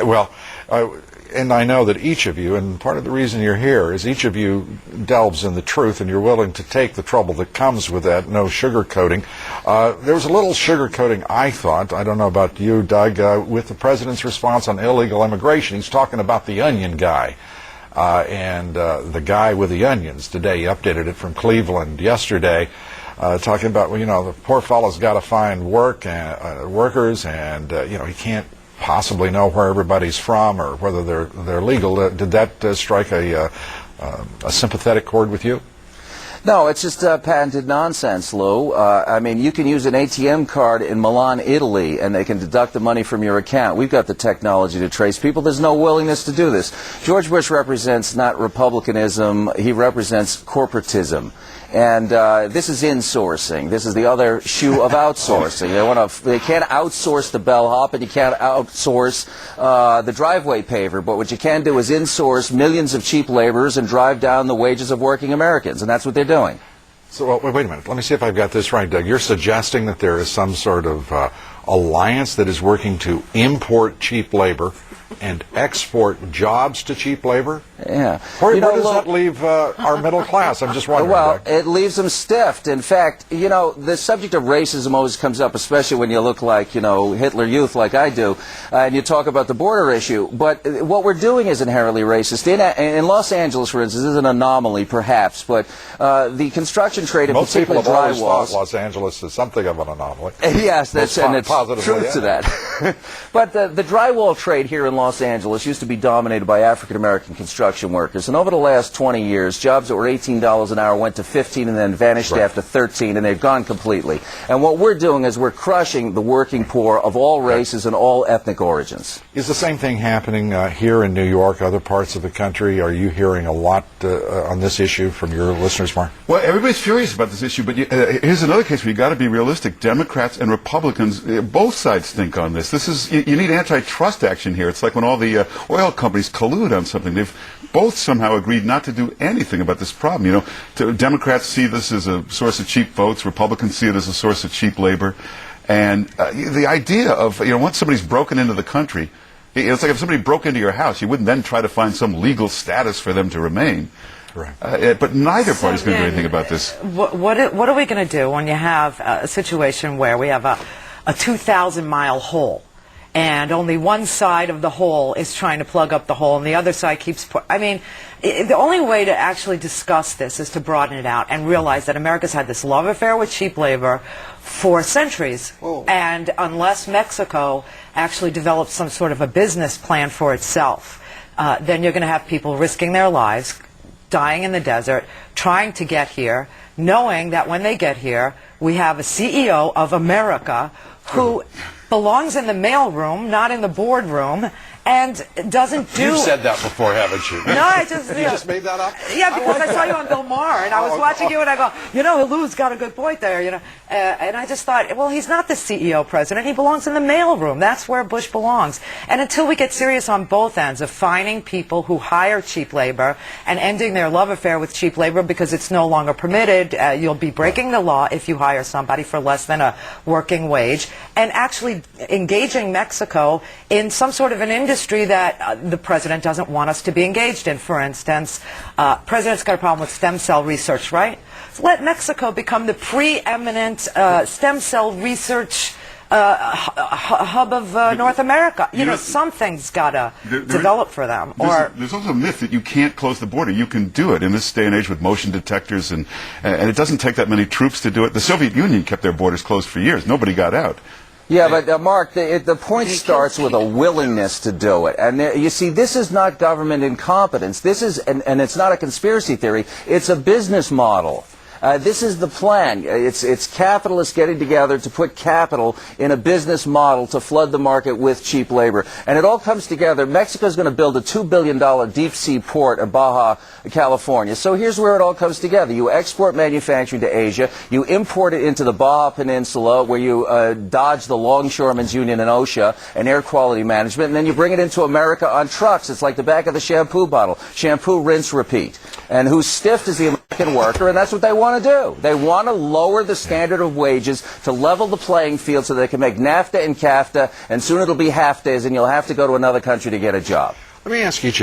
Well, and I know that each of you, and part of the reason you're here is each of you delves in the truth, and you're willing to take the trouble that comes with that, no sugarcoating. There was a little sugarcoating, I thought, I don't know about you, Doug, with the president's response on illegal immigration. He's talking about the onion guy. And the guy with the onions today, he updated it from Cleveland yesterday, talking about, well, you know, the poor fellow's got to find workers, and he can't possibly know where everybody's from or whether they're legal. Did that strike a sympathetic chord with you? No, it's just patented nonsense, Lou. I mean, you can use an ATM card in Milan, Italy, and they can deduct the money from your account. We've got the technology to trace people. There's no willingness to do this. George Bush represents not republicanism, he represents corporatism. And this is insourcing. This is the other shoe of outsourcing. They can't outsource the bellhop, and you can't outsource the driveway paver. But what you can do is insource millions of cheap laborers and drive down the wages of working Americans, and that's what they're doing. So, wait a minute. Let me see if I've got this right, Doug. You're suggesting that there is some sort of alliance that is working to import cheap labor and export jobs to cheap labor? Yeah. Where does that leave our middle class? I'm just wondering. Well, Doug. it leaves them stiffed. In fact, the subject of racism always comes up, especially when you look like, Hitler Youth like I do, and you talk about the border issue. But what we're doing is inherently racist. In Los Angeles, for instance, is an anomaly, perhaps, but the construction trade, in particular drywalls... Most people have always thought Los Angeles is something of an anomaly. Yes, and it's truth to that. But the drywall trade here in Los Angeles used to be dominated by African-American construction workers. And over the last 20 years, jobs that were $18 an hour went to $15 and then vanished after 13, and they've gone completely. And what we're doing is we're crushing the working poor of all races and all ethnic origins. Is the same thing happening here in New York, other parts of the country? Are you hearing a lot on this issue from your listeners, Mark? Well, everybody's furious about this issue, but here's another case where you've got to be realistic. Democrats and Republicans, both sides think on this. You need antitrust action here. It's like when all the oil companies collude on something. They've both somehow agreed not to do anything about this problem. Democrats see this as a source of cheap votes. Republicans see it as a source of cheap labor. And the idea of, once somebody's broken into the country, it's like if somebody broke into your house, you wouldn't then try to find some legal status for them to remain. Right. But neither party's going to do anything about this. What are we going to do when you have a situation where we have a 2,000-mile hole, and only one side of the hole is trying to plug up the hole, and the other side keeps... the only way to actually discuss this is to broaden it out and realize that America's had this love affair with cheap labor for centuries. Oh. And unless Mexico actually develops some sort of a business plan for itself, then you're going to have people risking their lives, dying in the desert, trying to get here, knowing that when they get here, we have a CEO of America who belongs in the mailroom, not in the boardroom, and doesn't do... You've said that before, haven't you? No, I just... You just made that up? Yeah, because I saw you on Bill Maher, and I was watching you, and I go, Lou's got a good point there, and I just thought, well, he's not the CEO president. He belongs in the mailroom. That's where Bush belongs. And until we get serious on both ends of fining people who hire cheap labor and ending their love affair with cheap labor because it's no longer permitted, you'll be breaking the law if you hire somebody for less than a working wage, and actually engaging Mexico in some sort of an industry that the president doesn't want us to be engaged in. For instance, president's got a problem with stem cell research, right? So let Mexico become the preeminent stem cell research hub of North America. Something's got to develop for them. There's also a myth that you can't close the border. You can do it in this day and age with motion detectors, and it doesn't take that many troops to do it. The Soviet Union kept their borders closed for years. Nobody got out. Yeah, but Mark, the point starts with a willingness to do it. And you see, this is not government incompetence. This is, and it's not a conspiracy theory, it's a business model. This is the plan. It's capitalists getting together to put capital in a business model to flood the market with cheap labor. And it all comes together. Mexico's going to build a $2 billion deep-sea port at Baja, California. So here's where it all comes together. You export manufacturing to Asia. You import it into the Baja Peninsula, where you dodge the Longshoremen's Union and OSHA and air quality management. And then you bring it into America on trucks. It's like the back of the shampoo bottle. Shampoo, rinse, repeat. And who's stiffed is the American American worker, and that's what they want to do. They want to lower the standard of wages to level the playing field so they can make NAFTA and CAFTA, and soon it'll be half days, and you'll have to go to another country to get a job. Let me ask each